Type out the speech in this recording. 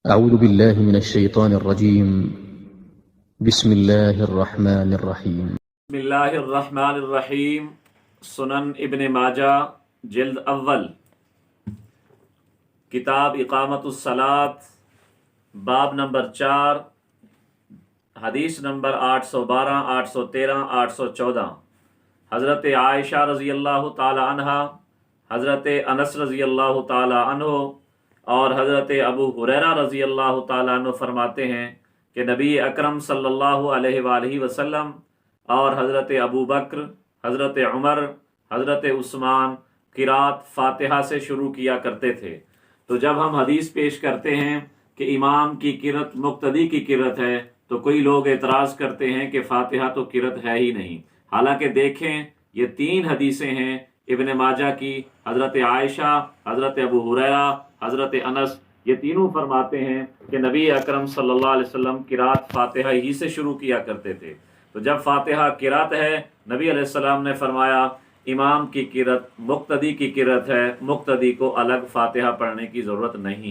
أعوذ بالله من الشيطان الرجيم. بسم الله الرحمن الرحيم. بسم اللہ الرحمن الرحیم. سنن ابن ماجہ جلد اول، کتاب اقامت الصلاۃ، باب نمبر 4، حدیث نمبر 812، 813، 814. حضرت عائشہ رضی اللہ تعالی عنہا، حضرت انس رضی اللہ تعالی عنہ اور حضرت ابو ہریرہ رضی اللہ تعالی عنہ فرماتے ہیں کہ نبی اکرم صلی اللہ علیہ وآلہ وسلم اور حضرت ابو بکر، حضرت عمر، حضرت عثمان قرآت فاتحہ سے شروع کیا کرتے تھے. تو جب ہم حدیث پیش کرتے ہیں کہ امام کی قرأت مقتدی کی قرأت ہے تو کوئی لوگ اعتراض کرتے ہیں کہ فاتحہ تو قرأت ہے ہی نہیں. حالانکہ دیکھیں یہ 3 حدیثیں ہیں ابن ماجہ کی، حضرت عائشہ، حضرت ابو ہریرہ، حضرت انس، یہ تینوں فرماتے ہیں کہ نبی اکرم صلی اللہ علیہ وسلم قرأت فاتحہ ہی سے شروع کیا کرتے تھے. تو جب فاتحہ قرأت ہے، نبی علیہ السلام نے فرمایا امام کی قرأت مقتدی کی قرأت ہے، مقتدی کو الگ فاتحہ پڑھنے کی ضرورت نہیں.